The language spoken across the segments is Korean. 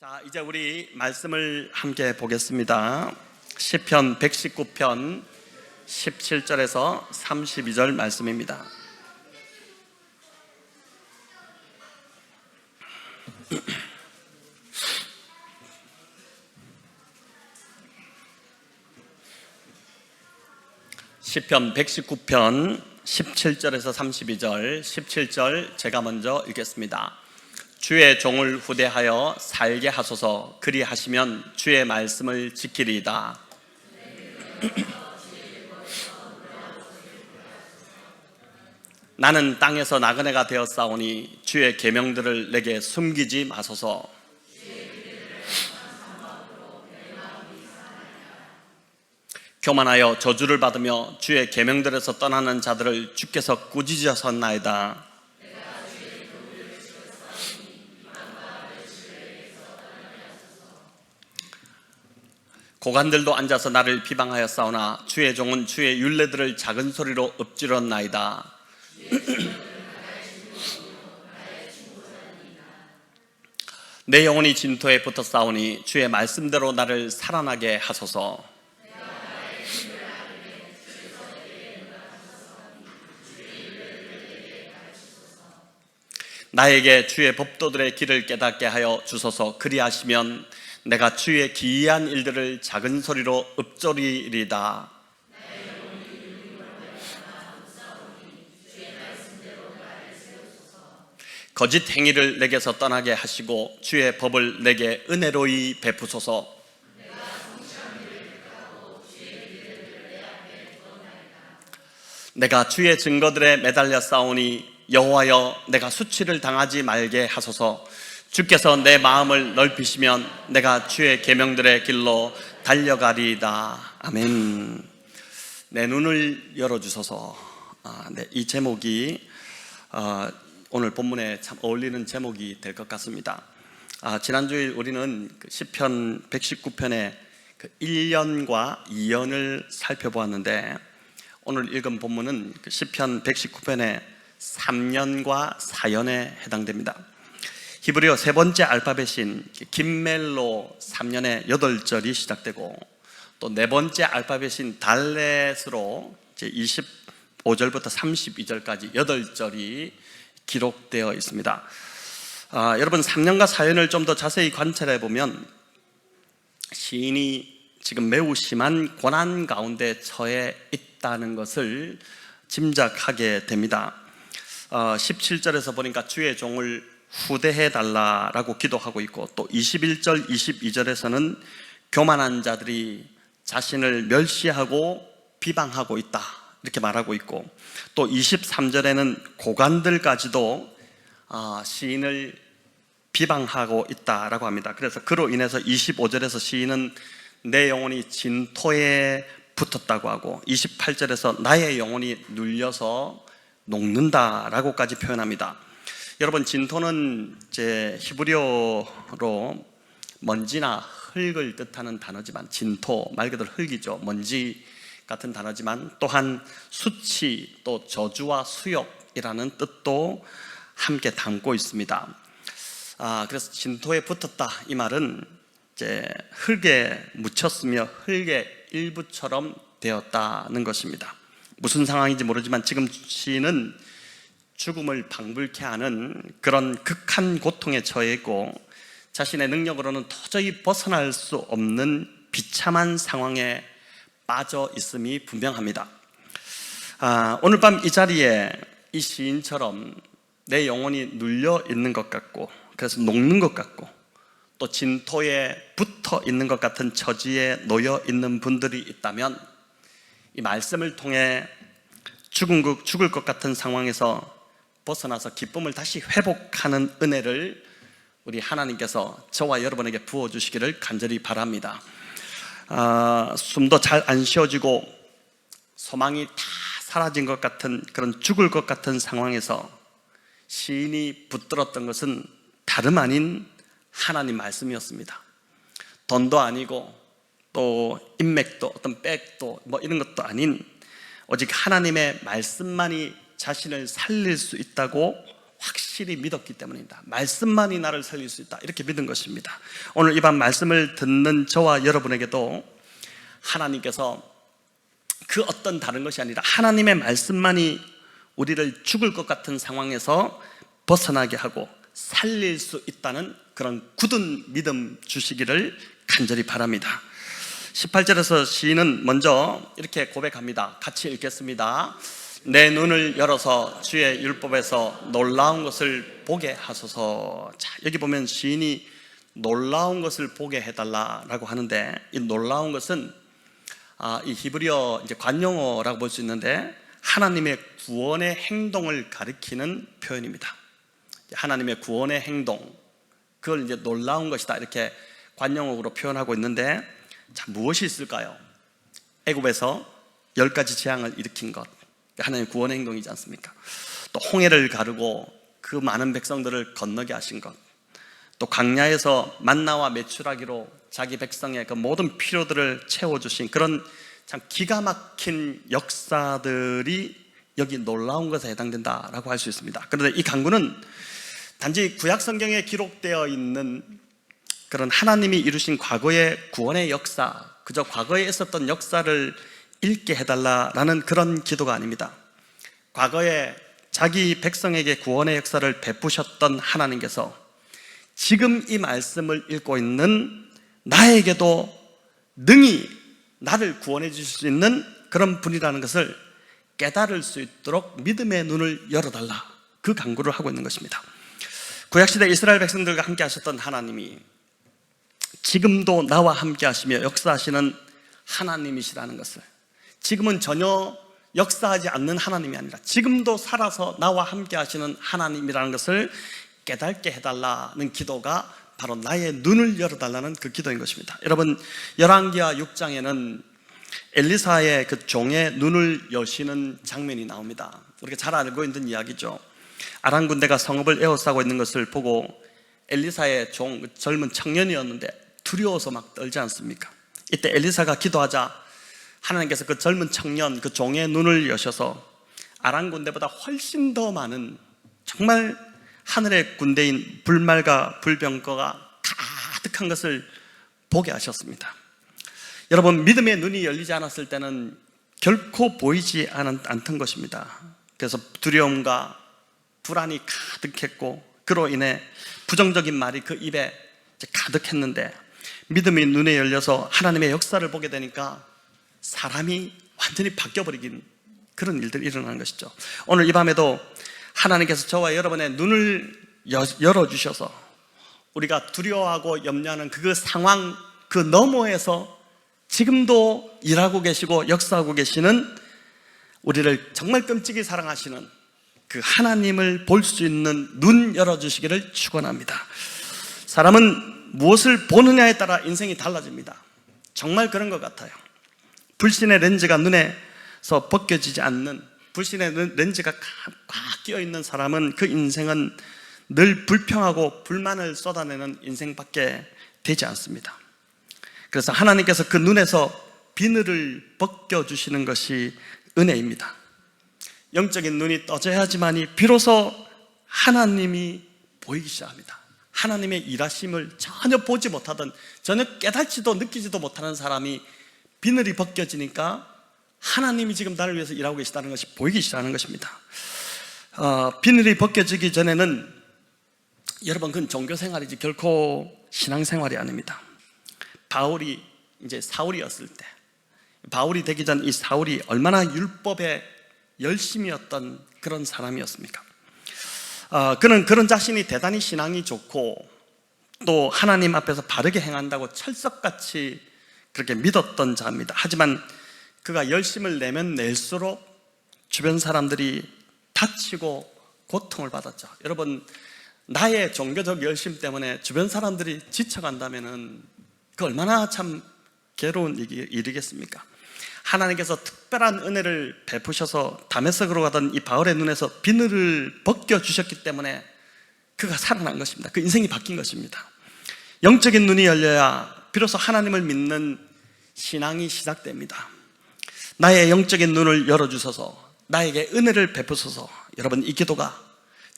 자, 이제 우리 말씀을 함께 보겠습니다. 시편 119편 17절에서 32절 말씀입니다. 시편 119편 17절에서 32절, 17절 제가 먼저 읽겠습니다. 주의 종을 후대하여 살게 하소서. 그리하시면 주의 말씀을 지키리이다. 나는 땅에서 나그네가 되었사오니 주의 계명들을 내게 숨기지 마소서. 교만하여 저주를 받으며 주의 계명들에서 떠나는 자들을 주께서 꾸짖으셨나이다. 고관들도 앉아서 나를 비방하였사오나 주의 종은 주의 율례들을 작은 소리로 엎질렀나이다. 내 영혼이 진토에 붙었사오니 주의 말씀대로 나를 살아나게 하소서. 나에게 주의 법도들의 길을 깨닫게 하여 주소서. 그리하시면 내가 주의 기이한 일들을 작은 소리로 읊조리리이다. 거짓 행위를 내게서 떠나게 하시고 주의 법을 내게 은혜로이 베푸소서. 내가 주의 증거들에 매달려 싸우니 여호와여, 내가 수치를 당하지 말게 하소서. 주께서 내 마음을 넓히시면 내가 주의 계명들의 길로 달려가리이다. 아멘. 내 눈을 열어주소서. 이 제목이 오늘 본문에 참 어울리는 제목이 될 것 같습니다. 지난주에 우리는 시편 119편의 1년과 2년을 살펴보았는데, 오늘 읽은 본문은 시편 119편의 3년과 4년에 해당됩니다. 히브리어 세 번째 알파벳인 김멜로 3년에 8절이 시작되고, 또 네 번째 알파벳인 달렛으로 25절부터 32절까지 8절이 기록되어 있습니다. 여러분, 3년과 4년을 좀 더 자세히 관찰해 보면 시인이 지금 매우 심한 고난 가운데 처해 있다는 것을 짐작하게 됩니다. 17절에서 보니까 주의 종을 후대해 달라라고 기도하고 있고, 또 21절, 22절에서는 교만한 자들이 자신을 멸시하고 비방하고 있다 이렇게 말하고 있고, 또 23절에는 고관들까지도 시인을 비방하고 있다라고 합니다. 그래서 그로 인해서 25절에서 시인은 내 영혼이 진토에 붙었다고 하고, 28절에서 나의 영혼이 눌려서 녹는다라고까지 표현합니다. 여러분, 진토는 히브리어로 먼지나 흙을 뜻하는 단어지만, 진토 말 그대로 흙이죠. 먼지 같은 단어지만 또한 수치, 또 저주와 수욕이라는 뜻도 함께 담고 있습니다. 그래서 진토에 붙었다, 이 말은 흙에 묻혔으며 흙의 일부처럼 되었다는 것입니다. 무슨 상황인지 모르지만 지금 시인은 죽음을 방불케 하는 그런 극한 고통에 처해 있고, 자신의 능력으로는 도저히 벗어날 수 없는 비참한 상황에 빠져 있음이 분명합니다. 오늘 밤 이 자리에 이 시인처럼 내 영혼이 눌려 있는 것 같고, 그래서 녹는 것 같고, 또 진토에 붙어 있는 것 같은 처지에 놓여 있는 분들이 있다면, 이 말씀을 통해 죽을 것 같은 상황에서 벗어나서 기쁨을 다시 회복하는 은혜를 우리 하나님께서 저와 여러분에게 부어주시기를 간절히 바랍니다. 숨도 잘 안 쉬어지고 소망이 다 사라진 것 같은, 그런 죽을 것 같은 상황에서 시인이 붙들었던 것은 다름 아닌 하나님 말씀이었습니다. 돈도 아니고 또 인맥도, 어떤 백도 이런 것도 아닌 오직 하나님의 말씀만이 자신을 살릴 수 있다고 확신 확실히 믿었기 때문입니다. 말씀만이 나를 살릴 수 있다, 이렇게 믿은 것입니다. 오늘 이 밤 말씀을 듣는 저와 여러분에게도 하나님께서 그 어떤 다른 것이 아니라 하나님의 말씀만이 우리를 죽을 것 같은 상황에서 벗어나게 하고 살릴 수 있다는 그런 굳은 믿음 주시기를 간절히 바랍니다. 18절에서 시인은 먼저 이렇게 고백합니다. 같이 읽겠습니다. 내 눈을 열어서 주의 율법에서 놀라운 것을 보게 하소서. 자, 여기 보면 시인이 놀라운 것을 보게 해달라라고 하는데, 이 놀라운 것은 이 히브리어 이제 관용어라고 볼 수 있는데 하나님의 구원의 행동을 가리키는 표현입니다. 하나님의 구원의 행동, 그걸 이제 놀라운 것이다, 이렇게 관용어로 표현하고 있는데, 자, 무엇이 있을까요? 애굽에서 10가지 재앙을 일으킨 것, 하나님의 구원의 행동이지 않습니까? 또 홍해를 가르고 그 많은 백성들을 건너게 하신 것, 또 광야에서 만나와 메추라기로 자기 백성의 그 모든 필요들을 채워주신 그런 참 기가 막힌 역사들이 여기 놀라운 것에 해당된다라고 할 수 있습니다. 그런데 이 강구는 단지 구약 성경에 기록되어 있는 그런 하나님이 이루신 과거의 구원의 역사, 그저 과거에 있었던 역사를 읽게 해달라라는 그런 기도가 아닙니다. 과거에 자기 백성에게 구원의 역사를 베푸셨던 하나님께서 지금 이 말씀을 읽고 있는 나에게도 능히 나를 구원해 주실 수 있는 그런 분이라는 것을 깨달을 수 있도록 믿음의 눈을 열어달라, 그 간구를 하고 있는 것입니다. 구약시대 이스라엘 백성들과 함께 하셨던 하나님이 지금도 나와 함께 하시며 역사하시는 하나님이시라는 것을, 지금은 전혀 역사하지 않는 하나님이 아니라 지금도 살아서 나와 함께 하시는 하나님이라는 것을 깨닫게 해달라는 기도가 바로 나의 눈을 열어달라는 그 기도인 것입니다. 여러분, 열왕기하 6장에는 엘리사의 그 종의 눈을 여시는 장면이 나옵니다. 우리가 잘 알고 있는 이야기죠. 아람 군대가 성읍을 에워싸고 있는 것을 보고 엘리사의 종, 젊은 청년이었는데 두려워서 막 떨지 않습니까? 이때 엘리사가 기도하자 하나님께서 그 젊은 청년, 그 종의 눈을 여셔서 아람 군대보다 훨씬 더 많은, 정말 하늘의 군대인 불말과 불병거가 가득한 것을 보게 하셨습니다. 여러분, 믿음의 눈이 열리지 않았을 때는 결코 보이지 않던 것입니다. 그래서 두려움과 불안이 가득했고 그로 인해 부정적인 말이 그 입에 가득했는데, 믿음이 눈에 열려서 하나님의 역사를 보게 되니까 사람이 완전히 바뀌어버리긴, 그런 일들이 일어나는 것이죠. 오늘 이 밤에도 하나님께서 저와 여러분의 눈을 열어주셔서 우리가 두려워하고 염려하는 그 상황, 그 너머에서 지금도 일하고 계시고 역사하고 계시는, 우리를 정말 끔찍이 사랑하시는 그 하나님을 볼 수 있는 눈 열어주시기를 축원합니다. 사람은 무엇을 보느냐에 따라 인생이 달라집니다. 정말 그런 것 같아요. 불신의 렌즈가 눈에서 벗겨지지 않는, 불신의 렌즈가 꽉 끼어있는 사람은 그 인생은 늘 불평하고 불만을 쏟아내는 인생밖에 되지 않습니다. 그래서 하나님께서 그 눈에서 비늘을 벗겨주시는 것이 은혜입니다. 영적인 눈이 떠져야지만이 비로소 하나님이 보이기 시작합니다. 하나님의 일하심을 전혀 보지 못하던, 전혀 깨닫지도 느끼지도 못하는 사람이 비늘이 벗겨지니까 하나님이 지금 나를 위해서 일하고 계시다는 것이 보이기 시작하는 것입니다. 비늘이 벗겨지기 전에는 여러분, 그건 종교생활이지 결코 신앙생활이 아닙니다. 바울이 이제 사울이었을 때, 바울이 되기 전 이 사울이 얼마나 율법에 열심이었던 그런 사람이었습니까? 그는 그런 자신이 대단히 신앙이 좋고 또 하나님 앞에서 바르게 행한다고 철석같이 그렇게 믿었던 자입니다. 하지만 그가 열심을 내면 낼수록 주변 사람들이 다치고 고통을 받았죠. 여러분, 나의 종교적 열심 때문에 주변 사람들이 지쳐간다면 그 얼마나 참 괴로운 일이겠습니까? 하나님께서 특별한 은혜를 베푸셔서 다메섹으로 가던 이 바울의 눈에서 비늘을 벗겨주셨기 때문에 그가 살아난 것입니다. 그 인생이 바뀐 것입니다. 영적인 눈이 열려야 비로소 하나님을 믿는 신앙이 시작됩니다. 나의 영적인 눈을 열어주셔서 나에게 은혜를 베푸소서. 여러분, 이 기도가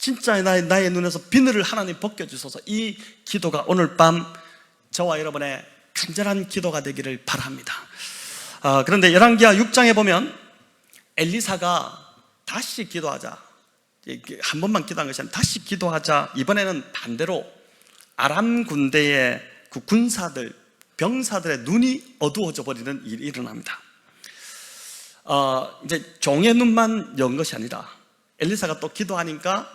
진짜 나의 눈에서 비늘을 하나님 벗겨주소서. 이 기도가 오늘 밤 저와 여러분의 간절한 기도가 되기를 바랍니다. 그런데 열왕기하 6장에 보면 엘리사가 다시 기도하자, 한 번만 기도한 것이 아니라 다시 기도하자, 이번에는 반대로 아람 군대의 그 군사들, 병사들의 눈이 어두워져 버리는 일이 일어납니다. 이제 종의 눈만 연 것이 아니라 엘리사가 또 기도하니까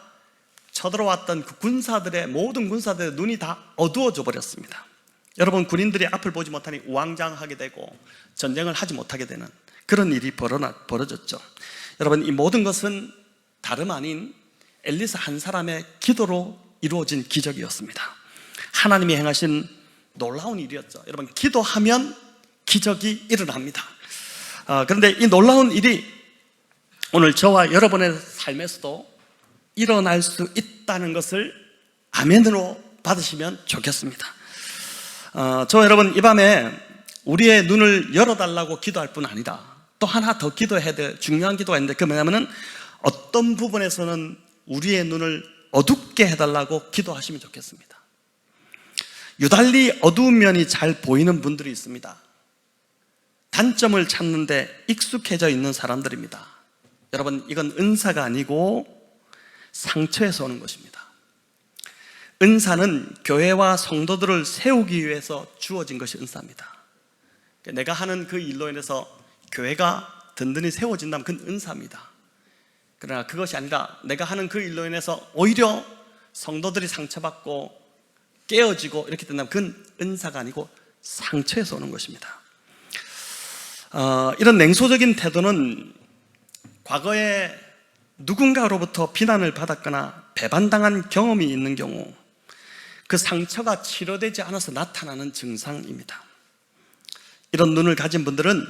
쳐들어왔던 그 군사들의, 모든 군사들의 눈이 다 어두워져 버렸습니다. 여러분, 군인들이 앞을 보지 못하니 우왕좌왕하게 되고 전쟁을 하지 못하게 되는 그런 일이 벌어졌죠. 여러분, 이 모든 것은 다름 아닌 엘리사 한 사람의 기도로 이루어진 기적이었습니다. 하나님이 행하신 놀라운 일이었죠. 여러분, 기도하면 기적이 일어납니다. 그런데 이 놀라운 일이 오늘 저와 여러분의 삶에서도 일어날 수 있다는 것을 아멘으로 받으시면 좋겠습니다. 저 여러분, 이 밤에 우리의 눈을 열어달라고 기도할 뿐 아니라 또 하나 더 기도해야 될 중요한 기도가 있는데, 그 뭐냐면은 어떤 부분에서는 우리의 눈을 어둡게 해달라고 기도하시면 좋겠습니다. 유달리 어두운 면이 잘 보이는 분들이 있습니다. 단점을 찾는데 익숙해져 있는 사람들입니다. 여러분, 이건 은사가 아니고 상처에서 오는 것입니다. 은사는 교회와 성도들을 세우기 위해서 주어진 것이 은사입니다. 내가 하는 그 일로 인해서 교회가 든든히 세워진다면 그건 은사입니다. 그러나 그것이 아니라 내가 하는 그 일로 인해서 오히려 성도들이 상처받고 깨어지고 이렇게 된다면 그건 은사가 아니고 상처에서 오는 것입니다. 이런 냉소적인 태도는 과거에 누군가로부터 비난을 받았거나 배반당한 경험이 있는 경우 그 상처가 치료되지 않아서 나타나는 증상입니다. 이런 눈을 가진 분들은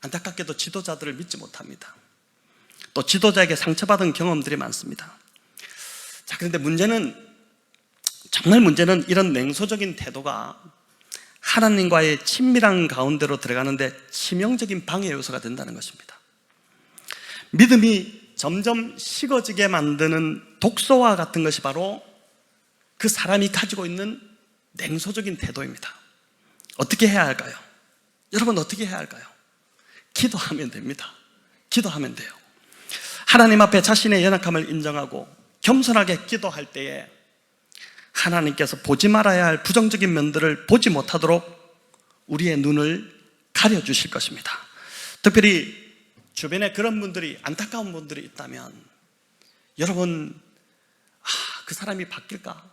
안타깝게도 지도자들을 믿지 못합니다. 또 지도자에게 상처받은 경험들이 많습니다. 자, 그런데 정말 문제는 이런 냉소적인 태도가 하나님과의 친밀한 가운데로 들어가는데 치명적인 방해 요소가 된다는 것입니다. 믿음이 점점 식어지게 만드는 독소와 같은 것이 바로 그 사람이 가지고 있는 냉소적인 태도입니다. 어떻게 해야 할까요? 여러분, 어떻게 해야 할까요? 기도하면 됩니다. 기도하면 돼요. 하나님 앞에 자신의 연약함을 인정하고 겸손하게 기도할 때에 하나님께서 보지 말아야 할 부정적인 면들을 보지 못하도록 우리의 눈을 가려주실 것입니다. 특별히 주변에 그런 분들이, 안타까운 분들이 있다면 여러분, 그 사람이 바뀔까?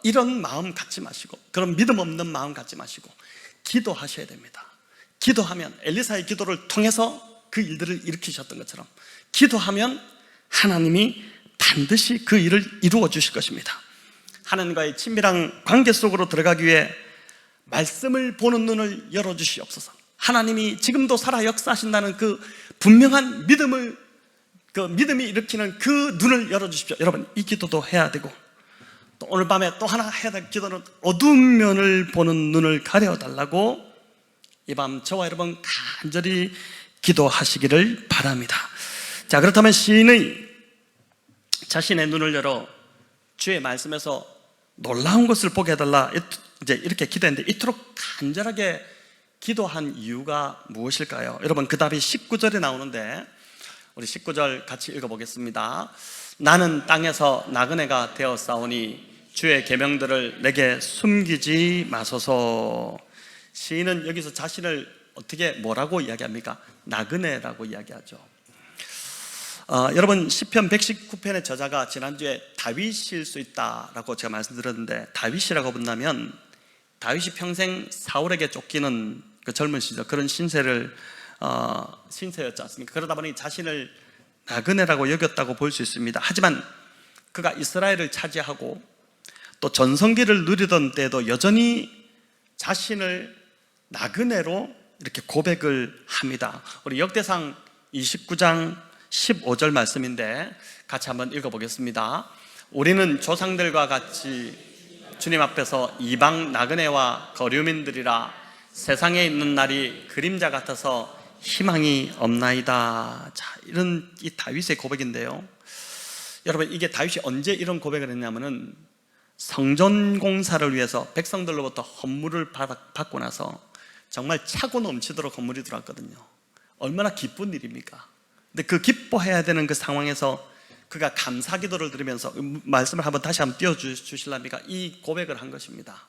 이런 마음 갖지 마시고, 그런 믿음 없는 마음 갖지 마시고 기도하셔야 됩니다. 기도하면 엘리사의 기도를 통해서 그 일들을 일으키셨던 것처럼 기도하면 하나님이 반드시 그 일을 이루어 주실 것입니다. 하나님과의 친밀한 관계 속으로 들어가기 위해 말씀을 보는 눈을 열어주시옵소서. 하나님이 지금도 살아 역사하신다는 그 분명한 믿음이 일으키는 그 눈을 열어주십시오. 여러분, 이 기도도 해야 되고, 또 오늘 밤에 또 하나 해야 될 기도는 어두운 면을 보는 눈을 가려달라고 이 밤 저와 여러분 간절히 기도하시기를 바랍니다. 자, 그렇다면 시인의 자신의 눈을 열어 주의 말씀에서 놀라운 것을 보게 해달라, 이제 이렇게 기도했는데 이토록 간절하게 기도한 이유가 무엇일까요? 여러분, 그 답이 19절에 나오는데 우리 19절 같이 읽어보겠습니다. 나는 땅에서 나그네가 되었사오니 주의 계명들을 내게 숨기지 마소서. 시인은 여기서 자신을 어떻게 뭐라고 이야기합니까? 나그네라고 이야기하죠. 여러분, 시편 119편의 저자가 지난주에 다윗일 수 있다라고 제가 말씀드렸는데, 다윗이라고 본다면 다윗이 평생 사울에게 쫓기는 그 젊은 시절 그런 신세였지 않습니까? 그러다 보니 자신을 나그네라고 여겼다고 볼 수 있습니다. 하지만 그가 이스라엘을 차지하고 또 전성기를 누리던 때에도 여전히 자신을 나그네로 이렇게 고백을 합니다. 우리 역대상 29장 15절 말씀인데 같이 한번 읽어보겠습니다. 우리는 조상들과 같이 주님 앞에서 이방 나그네와 거류민들이라 세상에 있는 날이 그림자 같아서 희망이 없나이다. 자, 이런 이 다윗의 고백인데요, 여러분, 이게 다윗이 언제 이런 고백을 했냐면은 성전 공사를 위해서 백성들로부터 헌물을 받고 나서 정말 차고 넘치도록 헌물이 들어왔거든요. 얼마나 기쁜 일입니까? 근데 그 기뻐해야 되는 그 상황에서 그가 감사 기도를 드리면서 말씀을 다시 한번 띄워주실랍니까? 이 고백을 한 것입니다.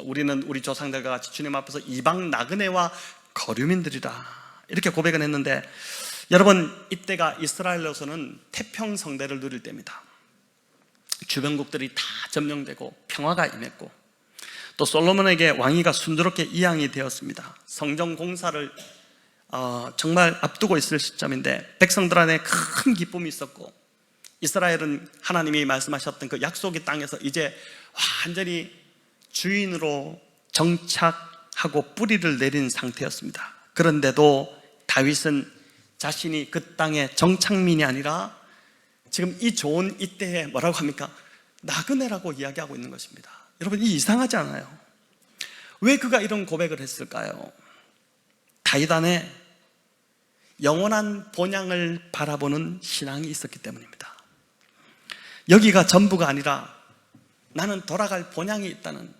우리는 우리 조상들과 같이 주님 앞에서 이방 나그네와 거류민들이라, 이렇게 고백을 했는데, 여러분, 이때가 이스라엘로서는 태평성대를 누릴 때입니다. 주변국들이 다 점령되고 평화가 임했고, 또 솔로몬에게 왕위가 순조롭게 이양이 되었습니다. 성전 공사를 정말 앞두고 있을 시점인데 백성들 안에 큰 기쁨이 있었고, 이스라엘은 하나님이 말씀하셨던 그 약속의 땅에서 이제 완전히 주인으로 정착하고 뿌리를 내린 상태였습니다. 그런데도 다윗은 자신이 그 땅의 정착민이 아니라 지금 이 좋은 이때에 뭐라고 합니까? 나그네라고 이야기하고 있는 것입니다. 여러분, 이 이상하지 않아요? 왜 그가 이런 고백을 했을까요? 다윗 안에 영원한 본향을 바라보는 신앙이 있었기 때문입니다. 여기가 전부가 아니라 나는 돌아갈 본향이 있다는,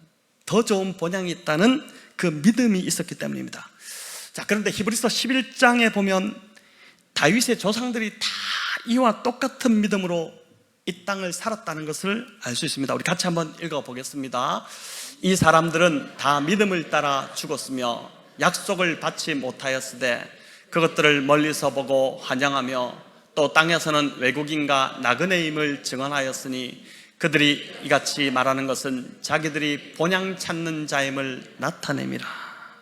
더 좋은 본향이 있다는 그 믿음이 있었기 때문입니다. 자, 그런데 히브리서 11장에 보면 다윗의 조상들이 다 이와 똑같은 믿음으로 이 땅을 살았다는 것을 알 수 있습니다. 우리 같이 한번 읽어보겠습니다. 이 사람들은 다 믿음을 따라 죽었으며 약속을 받지 못하였으되 그것들을 멀리서 보고 환영하며 또 땅에서는 외국인과 나그네임을 증언하였으니 그들이 이같이 말하는 것은 자기들이 본향 찾는 자임을 나타냄이라.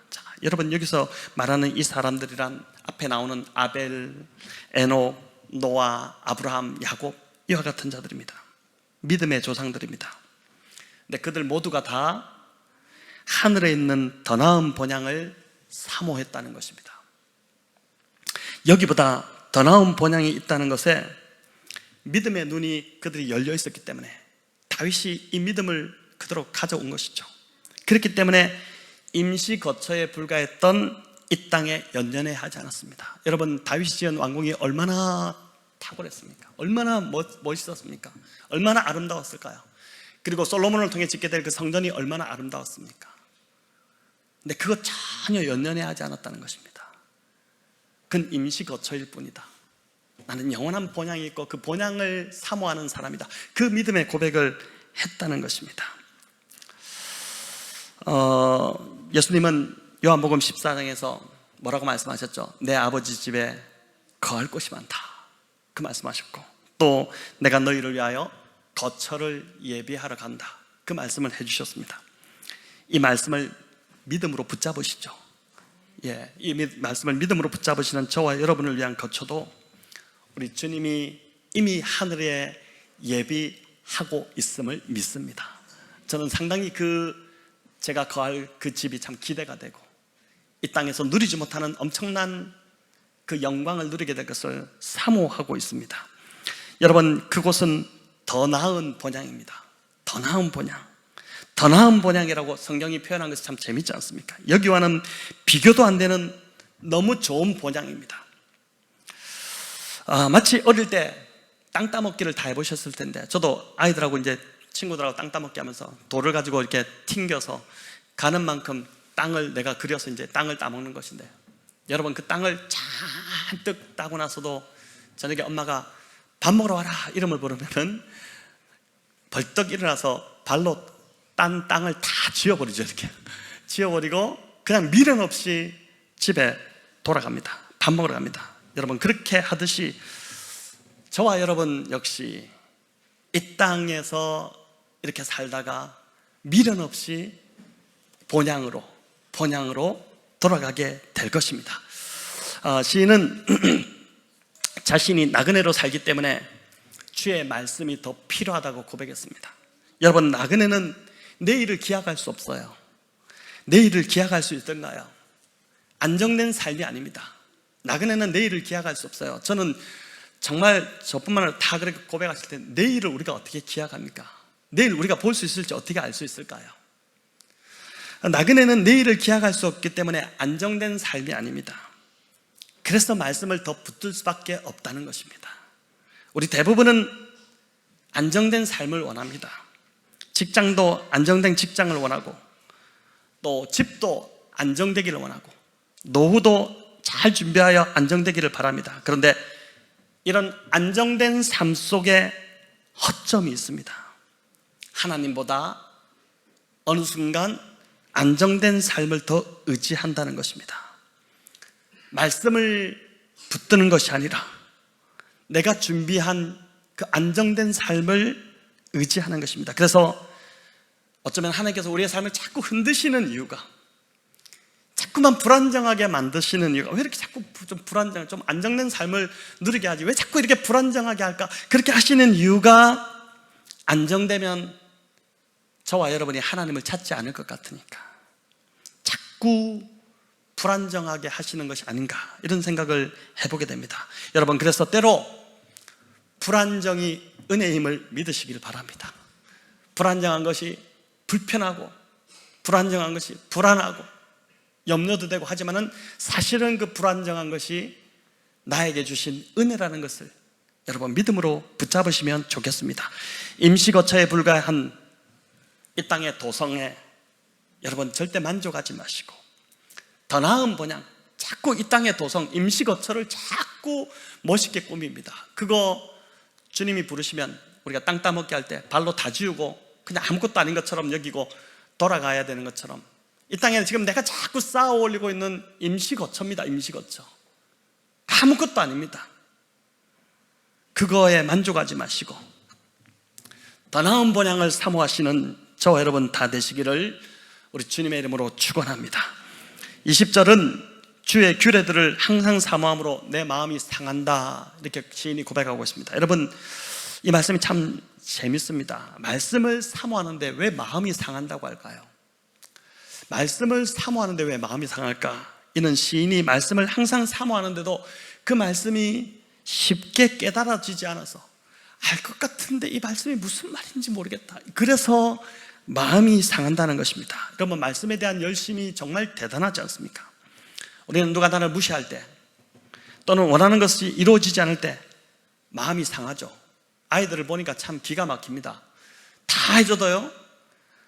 자, 여러분, 여기서 말하는 이 사람들이란 앞에 나오는 아벨, 에녹, 노아, 아브라함, 야곱, 이와 같은 자들입니다. 믿음의 조상들입니다. 근데 그들 모두가 다 하늘에 있는 더 나은 본향을 사모했다는 것입니다. 여기보다 더 나은 본향이 있다는 것에 믿음의 눈이 그들이 열려 있었기 때문에 다윗이 이 믿음을 그대로 가져온 것이죠. 그렇기 때문에 임시 거처에 불과했던 이 땅에 연연해 하지 않았습니다. 여러분, 다윗이 지은 왕궁이 얼마나 탁월했습니까? 얼마나 멋있었습니까? 얼마나 아름다웠을까요? 그리고 솔로몬을 통해 짓게 될 그 성전이 얼마나 아름다웠습니까? 근데 그거 전혀 연연해 하지 않았다는 것입니다. 그건 임시 거처일 뿐이다. 나는 영원한 본향이 있고 그 본향을 사모하는 사람이다. 그 믿음의 고백을 했다는 것입니다. 예수님은 요한복음 14장에서 뭐라고 말씀하셨죠? 내 아버지 집에 거할 곳이 많다, 그 말씀하셨고, 또 내가 너희를 위하여 거처를 예비하러 간다, 그 말씀을 해주셨습니다. 이 말씀을 믿음으로 붙잡으시죠. 이 말씀을 믿음으로 붙잡으시는 저와 여러분을 위한 거처도 우리 주님이 이미 하늘에 예비하고 있음을 믿습니다. 저는 상당히 제가 거할 그 집이 참 기대가 되고, 이 땅에서 누리지 못하는 엄청난 그 영광을 누리게 될 것을 사모하고 있습니다. 여러분, 그곳은 더 나은 본향입니다. 더 나은 본향. 더 나은 본향이라고 성경이 표현한 것이 참 재밌지 않습니까? 여기와는 비교도 안 되는 너무 좋은 본향입니다. 마치 어릴 때 땅 따먹기를 다 해보셨을 텐데, 저도 아이들하고 이제 친구들하고 땅 따먹기 하면서 돌을 가지고 이렇게 튕겨서 가는 만큼 땅을 내가 그려서 이제 땅을 따먹는 것인데, 여러분, 그 땅을 잔뜩 따고 나서도 저녁에 엄마가 밥 먹으러 와라 이름을 부르면은 벌떡 일어나서 발로 딴 땅을 다 지워버리죠. 이렇게 지워버리고 그냥 미련 없이 집에 돌아갑니다. 밥 먹으러 갑니다. 여러분, 그렇게 하듯이 저와 여러분 역시 이 땅에서 이렇게 살다가 미련 없이 본향으로 돌아가게 될 것입니다. 시인은 자신이 나그네로 살기 때문에 주의 말씀이 더 필요하다고 고백했습니다. 여러분, 나그네는 내일을 기약할 수 없어요. 내일을 기약할 수 있던가요? 안정된 삶이 아닙니다. 나그네는 내일을 기약할 수 없어요. 저는 정말 저뿐만 아니라 다 그렇게 고백하실 때, 내일을 우리가 어떻게 기약합니까? 내일 우리가 볼 수 있을지 어떻게 알 수 있을까요? 나그네는 내일을 기약할 수 없기 때문에 안정된 삶이 아닙니다. 그래서 말씀을 더 붙들 수밖에 없다는 것입니다. 우리 대부분은 안정된 삶을 원합니다. 직장도 안정된 직장을 원하고, 또 집도 안정되기를 원하고, 노후도 잘 준비하여 안정되기를 바랍니다. 그런데 이런 안정된 삶 속에 허점이 있습니다. 하나님보다 어느 순간 안정된 삶을 더 의지한다는 것입니다. 말씀을 붙드는 것이 아니라 내가 준비한 그 안정된 삶을 의지하는 것입니다. 그래서 어쩌면 하나님께서 우리의 삶을 자꾸 흔드시는 이유가, 자꾸만 불안정하게 만드시는 이유가, 왜 이렇게 자꾸 좀 불안정, 좀 안정된 삶을 누리게 하지, 왜 자꾸 이렇게 불안정하게 할까? 그렇게 하시는 이유가, 안정되면 저와 여러분이 하나님을 찾지 않을 것 같으니까 자꾸 불안정하게 하시는 것이 아닌가, 이런 생각을 해보게 됩니다. 여러분, 그래서 때로 불안정이 은혜임을 믿으시길 바랍니다. 불안정한 것이 불편하고, 불안정한 것이 불안하고 염려도 되고 하지만은 사실은 그 불안정한 것이 나에게 주신 은혜라는 것을 여러분 믿음으로 붙잡으시면 좋겠습니다. 임시거처에 불과한 이 땅의 도성에 여러분 절대 만족하지 마시고, 더 나은 본향, 자꾸 이 땅의 도성, 임시거처를 자꾸 멋있게 꾸밉니다. 그거 주님이 부르시면 우리가 땅 따먹기 할 때 발로 다 지우고 그냥 아무것도 아닌 것처럼 여기고 돌아가야 되는 것처럼, 이 땅에는 지금 내가 자꾸 쌓아 올리고 있는 임시거처입니다. 임시거처, 아무것도 아닙니다. 그거에 만족하지 마시고 더 나은 본향을 사모하시는 저와 여러분 다 되시기를 우리 주님의 이름으로 축원합니다. 20절은 주의 규례들을 항상 사모함으로 내 마음이 상한다, 이렇게 시인이 고백하고 있습니다. 여러분, 이 말씀이 참 재밌습니다. 말씀을 사모하는데 왜 마음이 상한다고 할까요? 말씀을 사모하는데 왜 마음이 상할까? 이는 시인이 말씀을 항상 사모하는데도 그 말씀이 쉽게 깨달아지지 않아서, 알 것 같은데 이 말씀이 무슨 말인지 모르겠다, 그래서 마음이 상한다는 것입니다. 여러분, 말씀에 대한 열심이 정말 대단하지 않습니까? 우리는 누가 나를 무시할 때, 또는 원하는 것이 이루어지지 않을 때 마음이 상하죠. 아이들을 보니까 참 기가 막힙니다. 다 해줘도요,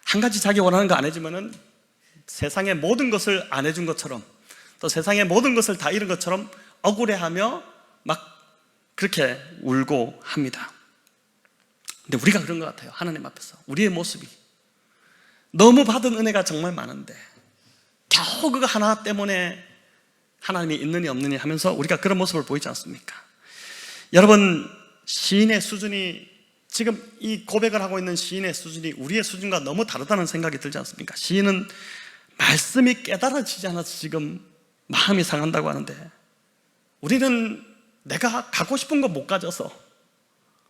한 가지 자기 원하는 거 안 해주면은 세상의 모든 것을 안 해준 것처럼, 또 세상의 모든 것을 다 잃은 것처럼 억울해하며 막 그렇게 울고 합니다. 근데 우리가 그런 것 같아요. 하나님 앞에서 우리의 모습이 너무 받은 은혜가 정말 많은데 겨우 그거 하나 때문에 하나님이 있느니 없느니 하면서 우리가 그런 모습을 보이지 않습니까? 여러분, 시인의 수준이, 지금 이 고백을 하고 있는 시인의 수준이 우리의 수준과 너무 다르다는 생각이 들지 않습니까? 시인은 말씀이 깨달아지지 않아서 지금 마음이 상한다고 하는데, 우리는 내가 갖고 싶은 거 못 가져서,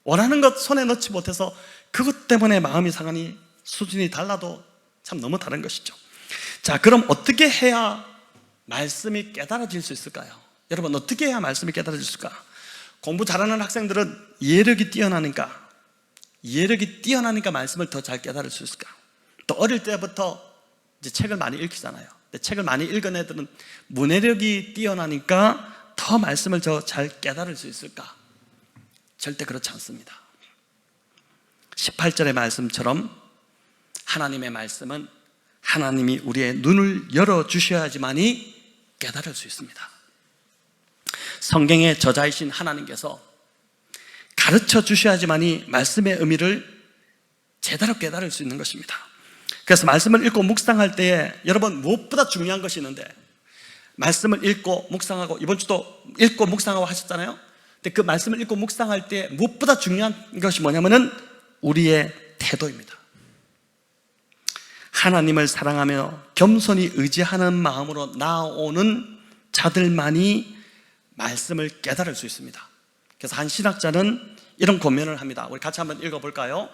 원하는 것 손에 넣지 못해서 그것 때문에 마음이 상하니 수준이 달라도 참 너무 다른 것이죠. 자, 그럼 어떻게 해야 말씀이 깨달아질 수 있을까요? 여러분, 어떻게 해야 말씀이 깨달아질 수 있을까? 공부 잘하는 학생들은 이해력이 뛰어나니까 말씀을 더 잘 깨달을 수 있을까? 또 어릴 때부터 이제 책을 많이 읽히잖아요. 근데 책을 많이 읽은 애들은 문해력이 뛰어나니까 더 말씀을 더 잘 깨달을 수 있을까? 절대 그렇지 않습니다. 18절의 말씀처럼 하나님의 말씀은 하나님이 우리의 눈을 열어주셔야지만이 깨달을 수 있습니다. 성경의 저자이신 하나님께서 가르쳐 주셔야지만이 말씀의 의미를 제대로 깨달을 수 있는 것입니다. 그래서 말씀을 읽고 묵상할 때에 여러분, 무엇보다 중요한 것이 있는데, 말씀을 읽고 묵상하고, 이번 주도 읽고 묵상하고 하셨잖아요. 근데 그 말씀을 읽고 묵상할 때 무엇보다 중요한 것이 뭐냐면은 우리의 태도입니다. 하나님을 사랑하며 겸손히 의지하는 마음으로 나아오는 자들만이 말씀을 깨달을 수 있습니다. 그래서 한 신학자는 이런 권면을 합니다. 우리 같이 한번 읽어볼까요?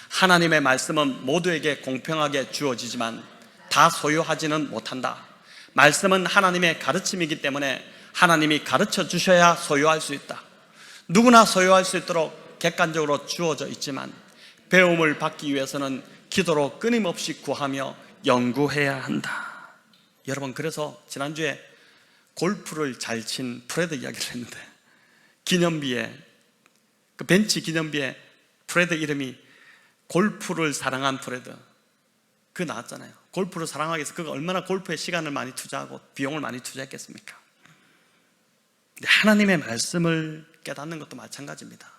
하나님의 말씀은 모두에게 공평하게 주어지지만 다 소유하지는 못한다. 말씀은 하나님의 가르침이기 때문에 하나님이 가르쳐 주셔야 소유할 수 있다. 누구나 소유할 수 있도록 객관적으로 주어져 있지만 배움을 받기 위해서는 기도로 끊임없이 구하며 연구해야 한다. 여러분, 그래서 지난주에 골프를 잘 친 프레드 이야기를 했는데, 기념비에, 그 벤치 기념비에 프레드 이름이 골프를 사랑한 프레드, 그 나왔잖아요. 골프를 사랑하기 위해서 그가 얼마나 골프에 시간을 많이 투자하고 비용을 많이 투자했겠습니까? 근데 하나님의 말씀을 깨닫는 것도 마찬가지입니다.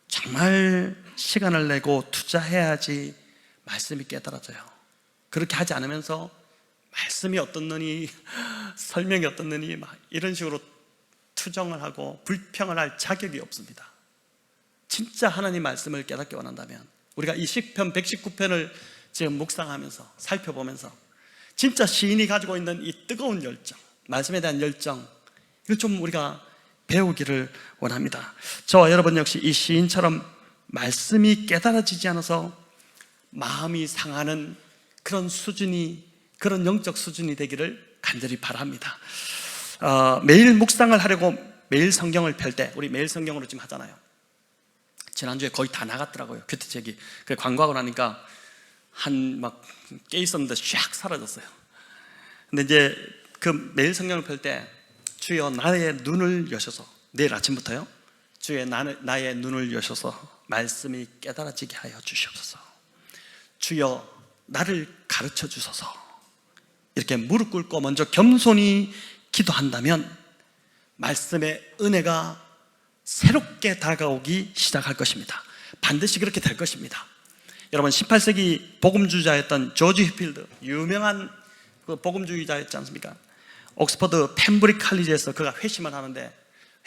정말 시간을 내고 투자해야지 말씀이 깨달아져요. 그렇게 하지 않으면서 말씀이 어떻느니 설명이 어떻느니 막 이런 식으로 투정을 하고 불평을 할 자격이 없습니다. 진짜 하나님 말씀을 깨닫기 원한다면 우리가 이 시편 119편을 지금 묵상하면서 살펴보면서 진짜 시인이 가지고 있는 이 뜨거운 열정, 말씀에 대한 열정, 이걸 좀 우리가 배우기를 원합니다. 저와 여러분 역시 이 시인처럼 말씀이 깨달아지지 않아서 마음이 상하는 그런 수준이, 그런 영적 수준이 되기를 간절히 바랍니다. 매일 묵상을 하려고 매일 성경을 펼 때, 우리 매일 성경으로 지금 하잖아요. 지난주에 거의 다 나갔더라고요. 큐티책이. 그 광고하고 나니까 막 깨 있었는데 샥 사라졌어요. 근데 이제 그 매일 성경을 펼 때 주여 나의 눈을 여셔서, 내일 아침부터요, 주여 나의 눈을 여셔서 말씀이 깨달아지게 하여 주시옵소서. 주여 나를 가르쳐 주소서. 이렇게 무릎 꿇고 먼저 겸손히 기도한다면 말씀의 은혜가 새롭게 다가오기 시작할 것입니다. 반드시 그렇게 될 것입니다. 여러분, 18세기 복음주의자였던 조지 휘필드, 유명한 그 복음주의자였지 않습니까? 옥스퍼드 펜브리 칼리지에서 그가 회심을 하는데,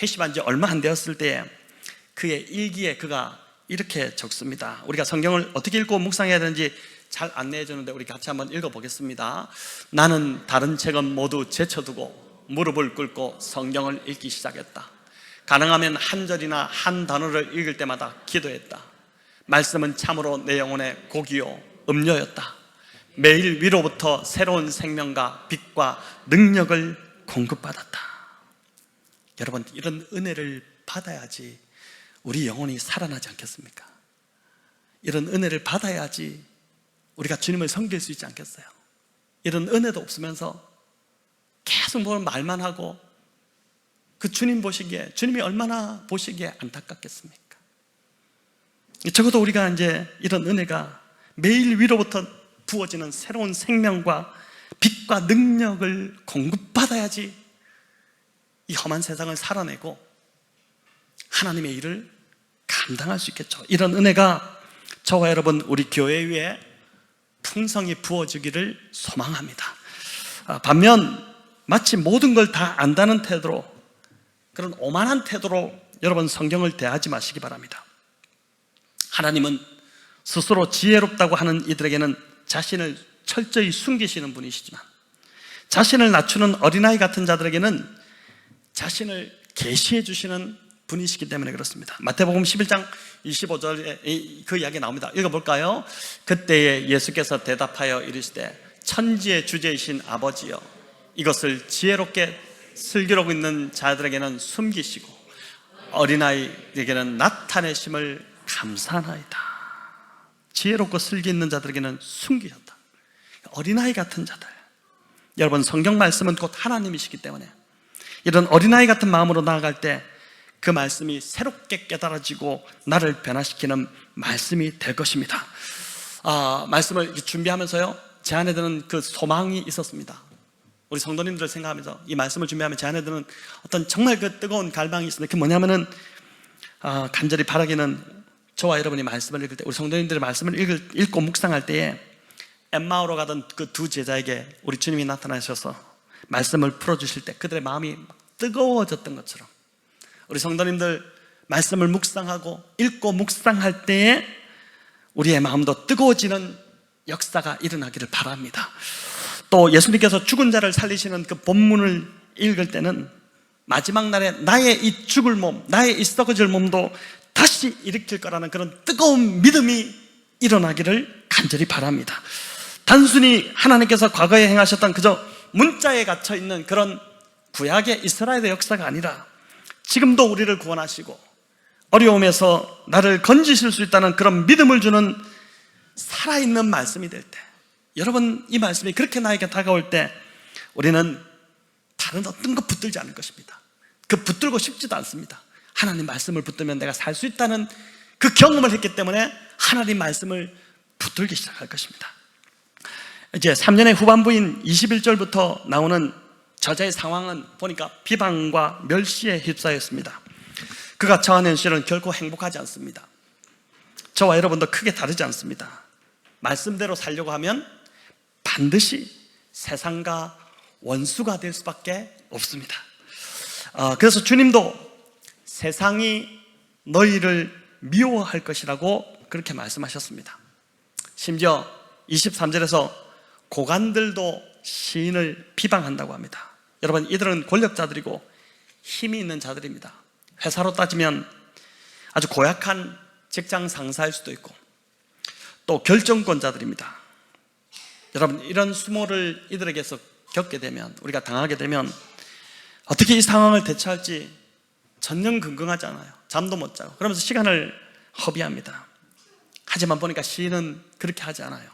회심한 지 얼마 안 되었을 때에 그의 일기에 그가 이렇게 적습니다. 우리가 성경을 어떻게 읽고 묵상해야 되는지 잘 안내해 주는데 우리 같이 한번 읽어보겠습니다. 나는 다른 책은 모두 제쳐두고 무릎을 꿇고 성경을 읽기 시작했다. 가능하면 한 절이나 한 단어를 읽을 때마다 기도했다. 말씀은 참으로 내 영혼의 고기요 음료였다. 매일 위로부터 새로운 생명과 빛과 능력을 공급받았다. 여러분, 이런 은혜를 받아야지 우리 영혼이 살아나지 않겠습니까? 이런 은혜를 받아야지 우리가 주님을 섬길 수 있지 않겠어요? 이런 은혜도 없으면서 계속 뭘 말만 하고 그 주님 보시기에, 주님이 얼마나 보시기에 안타깝겠습니까? 적어도 우리가 이제 이런 은혜가 매일 위로부터 부어지는 새로운 생명과 빛과 능력을 공급받아야지 이 험한 세상을 살아내고 하나님의 일을 감당할 수 있겠죠. 이런 은혜가 저와 여러분, 우리 교회 위에 풍성히 부어지기를 소망합니다. 반면 마치 모든 걸 다 안다는 태도로, 그런 오만한 태도로 여러분 성경을 대하지 마시기 바랍니다. 하나님은 스스로 지혜롭다고 하는 이들에게는 자신을 철저히 숨기시는 분이시지만 자신을 낮추는 어린아이 같은 자들에게는 자신을 계시해 주시는 분이시기 때문에 그렇습니다. 마태복음 11장 25절에 그 이야기 나옵니다. 읽어볼까요? 그때에 예수께서 대답하여 이르시되 천지의 주제이신 아버지여, 이것을 지혜롭게 슬기로고 있는 자들에게는 숨기시고 어린아이에게는 나타내심을 감사하나이다. 지혜롭고 슬기 있는 자들에게는 숨기셨다. 어린아이 같은 자들, 여러분 성경 말씀은 곧 하나님이시기 때문에 이런 어린아이 같은 마음으로 나아갈 때 그 말씀이 새롭게 깨달아지고 나를 변화시키는 말씀이 될 것입니다. 말씀을 준비하면서요, 제 안에 드는 그 소망이 있었습니다. 우리 성도님들을 생각하면서 이 말씀을 준비하면 제 안에 드는 어떤 정말 그 뜨거운 갈망이 있습니다. 그게 뭐냐면은 간절히 바라기는 저와 여러분이 말씀을 읽을 때, 우리 성도님들의 말씀을 읽고 묵상할 때에 엠마오로 가던 그 두 제자에게 우리 주님이 나타나셔서 말씀을 풀어주실 때 그들의 마음이 뜨거워졌던 것처럼 우리 성도님들 말씀을 묵상하고 읽고 묵상할 때에 우리의 마음도 뜨거워지는 역사가 일어나기를 바랍니다. 또 예수님께서 죽은 자를 살리시는 그 본문을 읽을 때는 마지막 날에 나의 이 죽을 몸, 나의 이 썩어질 몸도 다시 일으킬 거라는 그런 뜨거운 믿음이 일어나기를 간절히 바랍니다. 단순히 하나님께서 과거에 행하셨던 그저 문자에 갇혀있는 그런 구약의 이스라엘의 역사가 아니라 지금도 우리를 구원하시고 어려움에서 나를 건지실 수 있다는 그런 믿음을 주는 살아있는 말씀이 될 때, 여러분 이 말씀이 그렇게 나에게 다가올 때 우리는 다른 어떤 것 붙들지 않을 것입니다. 그 붙들고 싶지도 않습니다. 하나님 말씀을 붙들면 내가 살 수 있다는 그 경험을 했기 때문에 하나님 말씀을 붙들기 시작할 것입니다. 이제 3년의 후반부인 21절부터 나오는 저자의 상황은 보니까 비방과 멸시에 휩싸였습니다. 그가 처한 현실은 결코 행복하지 않습니다. 저와 여러분도 크게 다르지 않습니다. 말씀대로 살려고 하면 반드시 세상과 원수가 될 수밖에 없습니다. 그래서 주님도 세상이 너희를 미워할 것이라고 그렇게 말씀하셨습니다. 심지어 23절에서 고관들도 시인을 비방한다고 합니다. 여러분, 이들은 권력자들이고 힘이 있는 자들입니다. 회사로 따지면 아주 고약한 직장 상사일 수도 있고 또 결정권자들입니다. 여러분, 이런 수모를 이들에게서 겪게 되면, 우리가 당하게 되면 어떻게 이 상황을 대처할지 전전긍긍하지 않아요. 잠도 못 자고 그러면서 시간을 허비합니다. 하지만 보니까 시인은 그렇게 하지 않아요.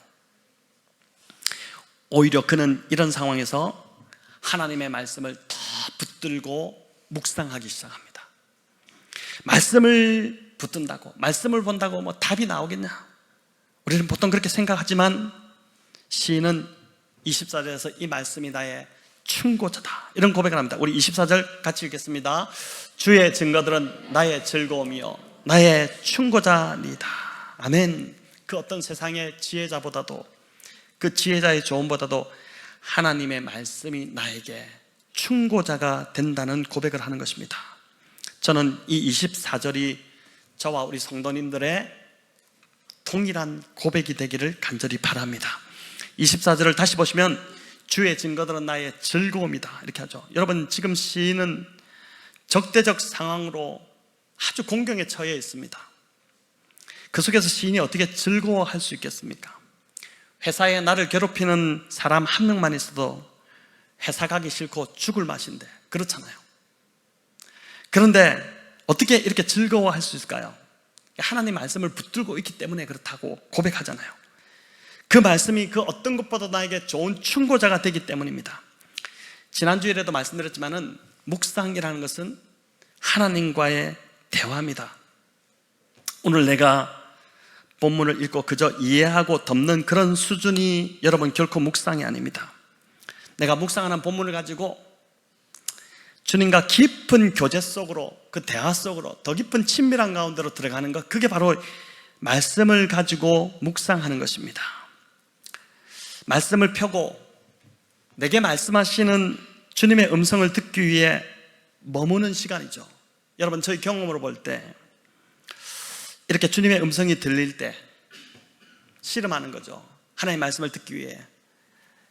오히려 그는 이런 상황에서 하나님의 말씀을 더 붙들고 묵상하기 시작합니다. 말씀을 붙든다고, 말씀을 본다고 뭐 답이 나오겠냐? 우리는 보통 그렇게 생각하지만 시인은 24절에서 이 말씀이 나의 충고자다, 이런 고백을 합니다. 우리 24절 같이 읽겠습니다. 주의 증거들은 나의 즐거움이요 나의 충고자니이다. 아멘. 그 어떤 세상의 지혜자보다도, 그 지혜자의 조언보다도 하나님의 말씀이 나에게 충고자가 된다는 고백을 하는 것입니다. 저는 이 24절이 저와 우리 성도님들의 동일한 고백이 되기를 간절히 바랍니다. 24절을 다시 보시면 주의 증거들은 나의 즐거움이다, 이렇게 하죠. 여러분, 지금 시인은 적대적 상황으로 아주 공경에 처해 있습니다. 그 속에서 시인이 어떻게 즐거워할 수 있겠습니까? 회사에 나를 괴롭히는 사람 한 명만 있어도 회사 가기 싫고 죽을 맛인데, 그렇잖아요. 그런데 어떻게 이렇게 즐거워할 수 있을까요? 하나님 말씀을 붙들고 있기 때문에 그렇다고 고백하잖아요. 그 말씀이 그 어떤 것보다 나에게 좋은 충고자가 되기 때문입니다. 지난주에도 말씀드렸지만은 묵상이라는 것은 하나님과의 대화입니다. 오늘 내가 본문을 읽고 그저 이해하고 덮는 그런 수준이 여러분 결코 묵상이 아닙니다. 내가 묵상하는 본문을 가지고 주님과 깊은 교제 속으로, 그 대화 속으로, 더 깊은 친밀한 가운데로 들어가는 것, 그게 바로 말씀을 가지고 묵상하는 것입니다. 말씀을 펴고 내게 말씀하시는 주님의 음성을 듣기 위해 머무는 시간이죠. 여러분, 저희 경험으로 볼 때 이렇게 주님의 음성이 들릴 때 씨름하는 거죠. 하나님의 말씀을 듣기 위해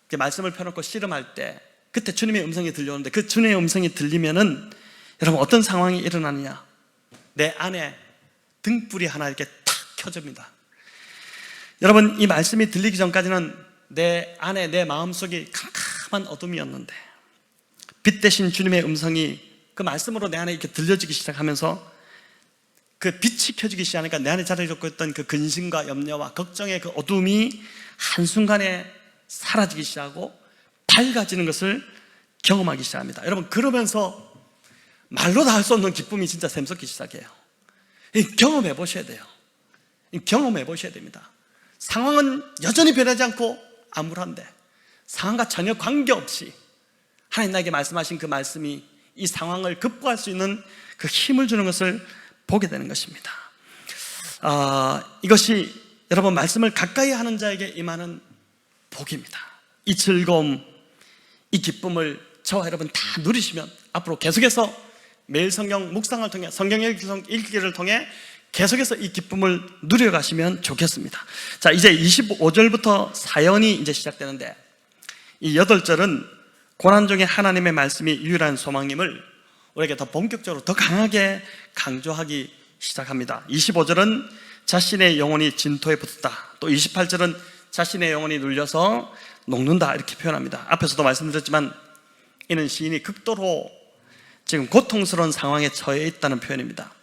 이렇게 말씀을 펴놓고 씨름할 때, 그때 주님의 음성이 들려오는데, 그 주님의 음성이 들리면은 여러분 어떤 상황이 일어나느냐? 내 안에 등불이 하나 이렇게 탁 켜집니다. 여러분, 이 말씀이 들리기 전까지는 내 안에, 내 마음속이 캄캄한 어둠이었는데 빛 대신 주님의 음성이 그 말씀으로 내 안에 이렇게 들려지기 시작하면서 그 빛이 켜지기 시작하니까 내 안에 자리 잡고 있던 그 근심과 염려와 걱정의 그 어둠이 한순간에 사라지기 시작하고 밝아지는 것을 경험하기 시작합니다. 여러분, 그러면서 말로 다 할 수 없는 기쁨이 진짜 샘솟기 시작해요. 경험해 보셔야 돼요. 경험해 보셔야 됩니다. 상황은 여전히 변하지 않고 암울한데, 상황과 전혀 관계없이 하나님 나에게 말씀하신 그 말씀이 이 상황을 극복할 수 있는 그 힘을 주는 것을 보게 되는 것입니다. 이것이 여러분 말씀을 가까이 하는 자에게 임하는 복입니다. 이 즐거움, 이 기쁨을 저와 여러분 다 누리시면 앞으로 계속해서 매일 성경 묵상을 통해, 성경 읽기를 통해 계속해서 이 기쁨을 누려가시면 좋겠습니다. 자, 이제 25절부터 사연이 이제 시작되는데, 이 8절은 고난 중에 하나님의 말씀이 유일한 소망임을 우리에게 더 본격적으로 더 강하게 강조하기 시작합니다. 25절은 자신의 영혼이 진토에 붙었다. 또 28절은 자신의 영혼이 눌려서 녹는다, 이렇게 표현합니다. 앞에서도 말씀드렸지만 이는 시인이 극도로 지금 고통스러운 상황에 처해 있다는 표현입니다.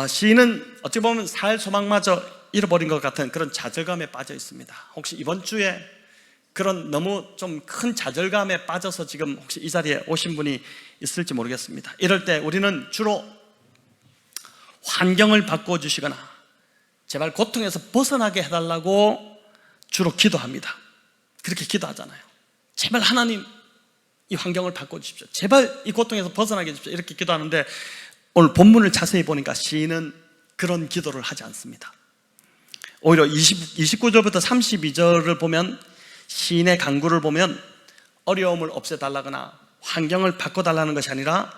시인은 어찌 보면 살 소망마저 잃어버린 것 같은 그런 좌절감에 빠져 있습니다. 혹시 이번 주에 그런 너무 좀 큰 좌절감에 빠져서 지금 혹시 이 자리에 오신 분이 있을지 모르겠습니다. 이럴 때 우리는 주로 환경을 바꿔주시거나 제발 고통에서 벗어나게 해달라고 주로 기도합니다. 그렇게 기도하잖아요. 제발 하나님 이 환경을 바꿔주십시오. 제발 이 고통에서 벗어나게 해주십시오. 이렇게 기도하는데 오늘 본문을 자세히 보니까 시인은 그런 기도를 하지 않습니다. 오히려 29절부터 32절을 보면 시인의 간구를 보면 어려움을 없애달라거나 환경을 바꿔달라는 것이 아니라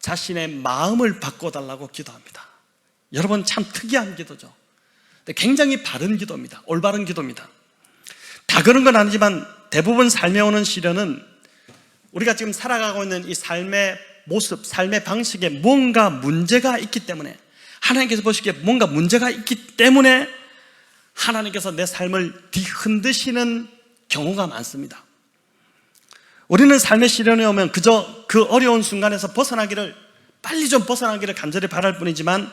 자신의 마음을 바꿔달라고 기도합니다. 여러분 참 특이한 기도죠. 굉장히 바른 기도입니다. 올바른 기도입니다. 다 그런 건 아니지만 대부분 삶에 오는 시련은 우리가 지금 살아가고 있는 이 삶의 모습, 삶의 방식에 뭔가 문제가 있기 때문에, 하나님께서 보시기에 뭔가 문제가 있기 때문에 하나님께서 내 삶을 뒤흔드시는 경우가 많습니다. 우리는 삶의 시련이 오면 그저 그 어려운 순간에서 벗어나기를, 빨리 좀 벗어나기를 간절히 바랄 뿐이지만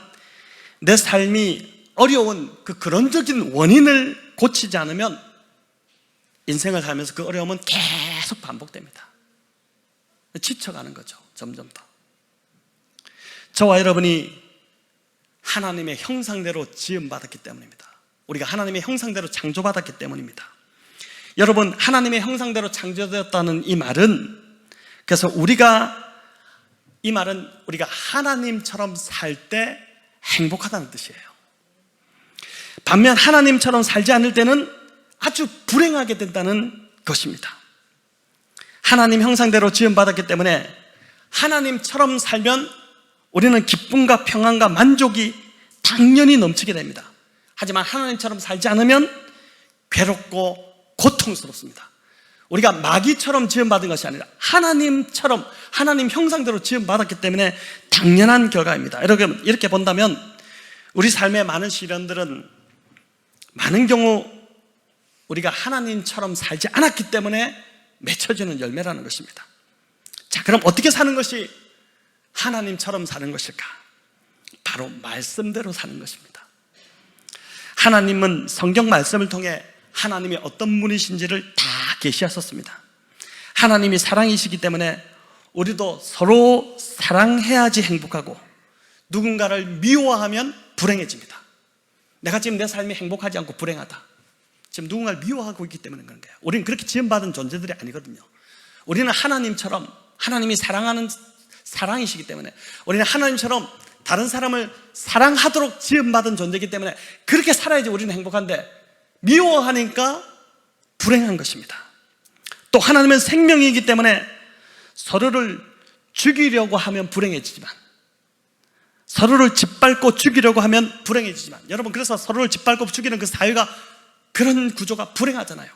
내 삶이 어려운 그 근원적인 원인을 고치지 않으면 인생을 살면서 그 어려움은 계속 반복됩니다. 지쳐가는 거죠. 점점 더. 저와 여러분이 하나님의 형상대로 지음받았기 때문입니다. 우리가 하나님의 형상대로 창조받았기 때문입니다. 여러분, 하나님의 형상대로 창조되었다는 이 말은, 그래서 이 말은 우리가 하나님처럼 살 때 행복하다는 뜻이에요. 반면 하나님처럼 살지 않을 때는 아주 불행하게 된다는 것입니다. 하나님 형상대로 지음받았기 때문에 하나님처럼 살면 우리는 기쁨과 평안과 만족이 당연히 넘치게 됩니다. 하지만 하나님처럼 살지 않으면 괴롭고 고통스럽습니다. 우리가 마귀처럼 지음받은 것이 아니라 하나님처럼, 하나님 형상대로 지음받았기 때문에 당연한 결과입니다. 이렇게 본다면 우리 삶의 많은 시련들은 많은 경우 우리가 하나님처럼 살지 않았기 때문에 맺혀지는 열매라는 것입니다. 자, 그럼 어떻게 사는 것이 하나님처럼 사는 것일까? 바로 말씀대로 사는 것입니다. 하나님은 성경 말씀을 통해 하나님이 어떤 분이신지를 다 계시하셨습니다. 하나님이 사랑이시기 때문에 우리도 서로 사랑해야지 행복하고, 누군가를 미워하면 불행해집니다. 내가 지금 내 삶이 행복하지 않고 불행하다, 지금 누군가를 미워하고 있기 때문에 그런 거예요. 우리는 그렇게 지음받은 존재들이 아니거든요. 우리는 하나님처럼, 하나님이 사랑하는 사랑이시기 때문에, 우리는 하나님처럼 다른 사람을 사랑하도록 지음받은 존재이기 때문에 그렇게 살아야지 우리는 행복한데, 미워하니까 불행한 것입니다. 또 하나님은 생명이기 때문에 서로를 죽이려고 하면 불행해지지만, 서로를 짓밟고 죽이려고 하면 불행해지지만, 여러분, 그래서 서로를 짓밟고 죽이는 그 사회가, 그런 구조가 불행하잖아요.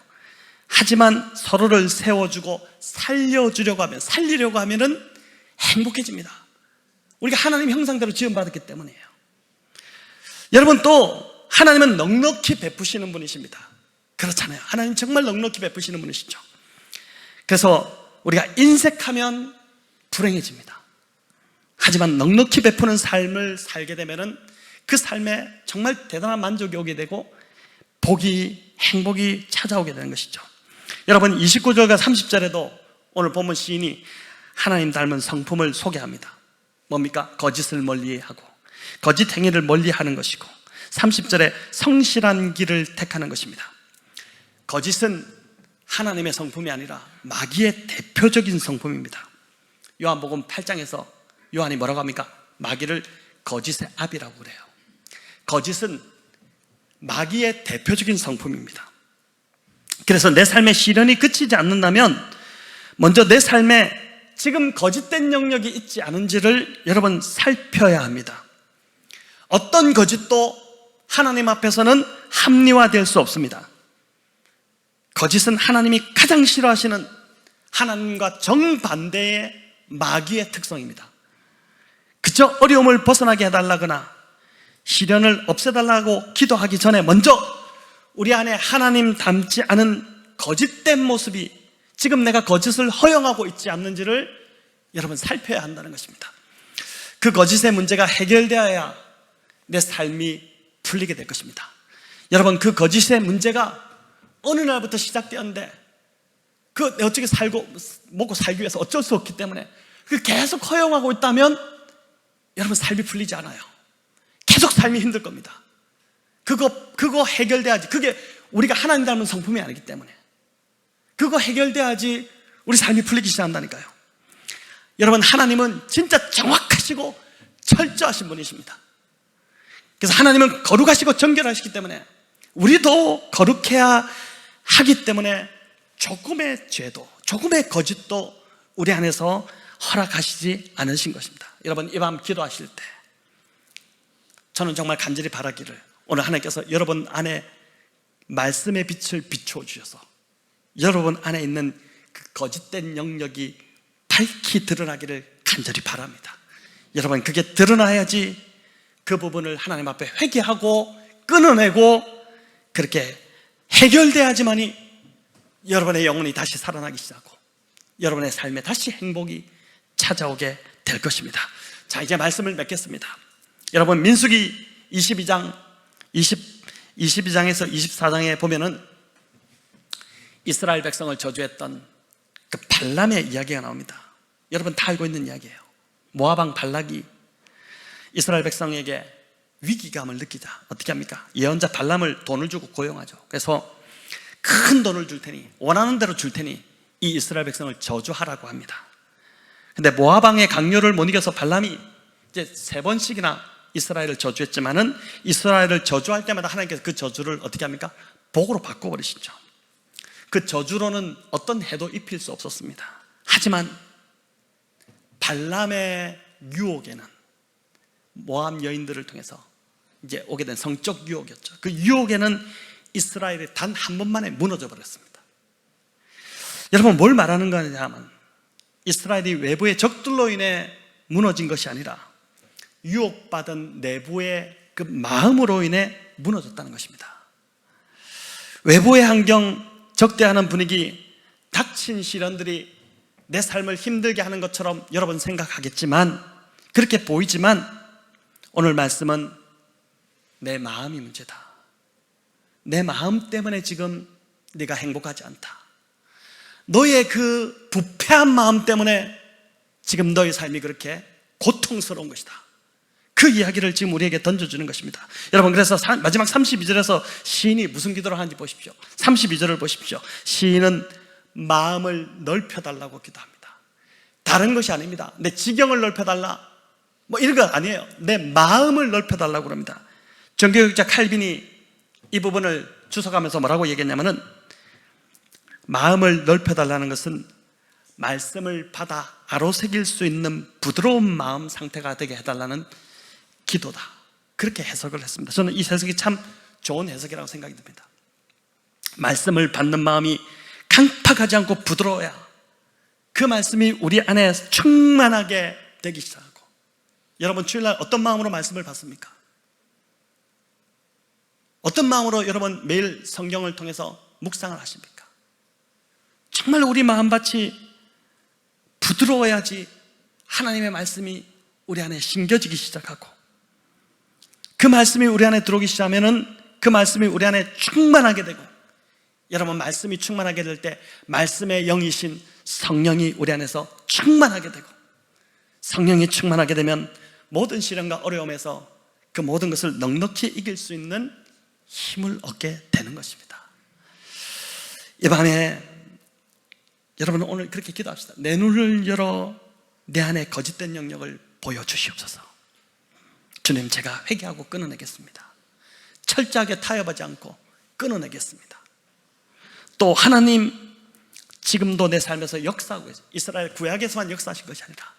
하지만 서로를 세워주고 살려주려고 하면, 살리려고 하면은 행복해집니다. 우리가 하나님 형상대로 지음받았기 때문이에요. 여러분, 또 하나님은 넉넉히 베푸시는 분이십니다. 그렇잖아요. 하나님 정말 넉넉히 베푸시는 분이시죠. 그래서 우리가 인색하면 불행해집니다. 하지만 넉넉히 베푸는 삶을 살게 되면은 그 삶에 정말 대단한 만족이 오게 되고 복이, 행복이 찾아오게 되는 것이죠. 여러분, 29절과 30절에도 오늘 본문 시인이 하나님 닮은 성품을 소개합니다. 뭡니까? 거짓을 멀리하고 거짓 행위를 멀리하는 것이고, 30절에 성실한 길을 택하는 것입니다. 거짓은 하나님의 성품이 아니라 마귀의 대표적인 성품입니다. 요한복음 8장에서 요한이 뭐라고 합니까? 마귀를 거짓의 아비라고 그래요. 거짓은 마귀의 대표적인 성품입니다. 그래서 내 삶의 시련이 그치지 않는다면 먼저 내 삶에 지금 거짓된 영역이 있지 않은지를 여러분 살펴야 합니다. 어떤 거짓도 하나님 앞에서는 합리화될 수 없습니다. 거짓은 하나님이 가장 싫어하시는, 하나님과 정반대의 마귀의 특성입니다. 그저 어려움을 벗어나게 해달라거나 시련을 없애달라고 기도하기 전에 먼저 우리 안에 하나님 닮지 않은 거짓된 모습이, 지금 내가 거짓을 허용하고 있지 않는지를 여러분 살펴야 한다는 것입니다. 그 거짓의 문제가 해결되어야 내 삶이 풀리게 될 것입니다. 여러분, 그 거짓의 문제가 어느 날부터 시작되었는데 그 어떻게 먹고 살기 위해서 어쩔 수 없기 때문에 그 계속 허용하고 있다면 여러분 삶이 풀리지 않아요. 삶이 힘들 겁니다. 그거 해결돼야지. 그게 우리가 하나님 닮은 성품이 아니기 때문에 그거 해결돼야지 우리 삶이 풀리기 시작한다니까요. 여러분, 하나님은 진짜 정확하시고 철저하신 분이십니다. 그래서 하나님은 거룩하시고 정결하시기 때문에 우리도 거룩해야 하기 때문에 조금의 죄도, 조금의 거짓도 우리 안에서 허락하시지 않으신 것입니다. 여러분, 이 밤 기도하실 때 저는 정말 간절히 바라기를, 오늘 하나님께서 여러분 안에 말씀의 빛을 비추어 주셔서 여러분 안에 있는 그 거짓된 영역이 밝히 드러나기를 간절히 바랍니다. 여러분, 그게 드러나야지 그 부분을 하나님 앞에 회개하고 끊어내고 그렇게 해결돼야지만이 여러분의 영혼이 다시 살아나기 시작하고 여러분의 삶에 다시 행복이 찾아오게 될 것입니다. 자, 이제 말씀을 맺겠습니다. 여러분, 민수기 22장에서 24장에 보면은 이스라엘 백성을 저주했던 그 발람의 이야기가 나옵니다. 여러분 다 알고 있는 이야기예요. 모압 왕 발락이 이스라엘 백성에게 위기감을 느끼자 어떻게 합니까? 예언자 발람을 돈을 주고 고용하죠. 그래서 큰 돈을 줄 테니, 원하는 대로 줄 테니 이 이스라엘 백성을 저주하라고 합니다. 근데 모압 왕의 강요를 못 이겨서 발람이 이제 3번씩이나 이스라엘을 저주했지만은 이스라엘을 저주할 때마다 하나님께서 그 저주를 어떻게 합니까? 복으로 바꿔버리시죠. 그 저주로는 어떤 해도 입힐 수 없었습니다. 하지만 발람의 유혹에는 모압 여인들을 통해서 이제 오게 된 성적 유혹이었죠. 그 유혹에는 이스라엘이 단 한 번만에 무너져 버렸습니다. 여러분, 뭘 말하는 거냐 하면 이스라엘이 외부의 적들로 인해 무너진 것이 아니라 유혹받은 내부의 그 마음으로 인해 무너졌다는 것입니다. 외부의 환경, 적대하는 분위기, 닥친 시련들이 내 삶을 힘들게 하는 것처럼 여러분 생각하겠지만, 그렇게 보이지만 오늘 말씀은 내 마음이 문제다. 내 마음 때문에 지금 네가 행복하지 않다. 너의 그 부패한 마음 때문에 지금 너의 삶이 그렇게 고통스러운 것이다. 그 이야기를 지금 우리에게 던져주는 것입니다. 여러분, 그래서 마지막 32절에서 시인이 무슨 기도를 하는지 보십시오. 32절을 보십시오. 시인은 마음을 넓혀달라고 기도합니다. 다른 것이 아닙니다. 내 지경을 넓혀달라 뭐 이런 거 아니에요. 내 마음을 넓혀달라고 그럽니다. 종교학자 칼빈이 이 부분을 주석하면서 뭐라고 얘기했냐면은, 마음을 넓혀달라는 것은 말씀을 받아 아로새길 수 있는 부드러운 마음 상태가 되게 해달라는 기도다. 그렇게 해석을 했습니다. 저는 이 해석이 참 좋은 해석이라고 생각이 듭니다. 말씀을 받는 마음이 강팍하지 않고 부드러워야 그 말씀이 우리 안에 충만하게 되기 시작하고. 여러분, 주일날 어떤 마음으로 말씀을 받습니까? 어떤 마음으로 여러분 매일 성경을 통해서 묵상을 하십니까? 정말 우리 마음밭이 부드러워야지 하나님의 말씀이 우리 안에 심겨지기 시작하고, 그 말씀이 우리 안에 들어오기 시작하면은 그 말씀이 우리 안에 충만하게 되고, 여러분, 말씀이 충만하게 될 때 말씀의 영이신 성령이 우리 안에서 충만하게 되고, 성령이 충만하게 되면 모든 시련과 어려움에서 그 모든 것을 넉넉히 이길 수 있는 힘을 얻게 되는 것입니다. 이 밤에 여러분, 오늘 그렇게 기도합시다. 내 눈을 열어 내 안에 거짓된 영역을 보여주시옵소서. 주님, 제가 회개하고 끊어내겠습니다. 철저하게 타협하지 않고 끊어내겠습니다. 또 하나님, 지금도 내 삶에서 역사하고 계세요. 이스라엘 구약에서만 역사하신 것이 아니라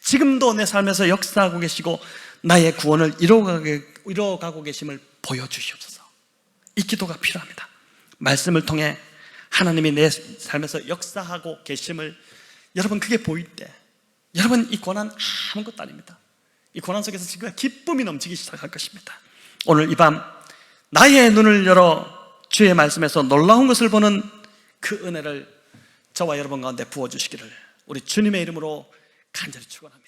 지금도 내 삶에서 역사하고 계시고 나의 구원을 이루어가고 계심을 보여주시옵소서. 이 기도가 필요합니다. 말씀을 통해 하나님이 내 삶에서 역사하고 계심을, 여러분, 그게 보일 때, 여러분, 이 고난 아무것도 아닙니다. 이 고난 속에서 지금 기쁨이 넘치기 시작할 것입니다. 오늘 이 밤 나의 눈을 열어 주의 말씀에서 놀라운 것을 보는 그 은혜를 저와 여러분 가운데 부어주시기를 우리 주님의 이름으로 간절히 축원합니다.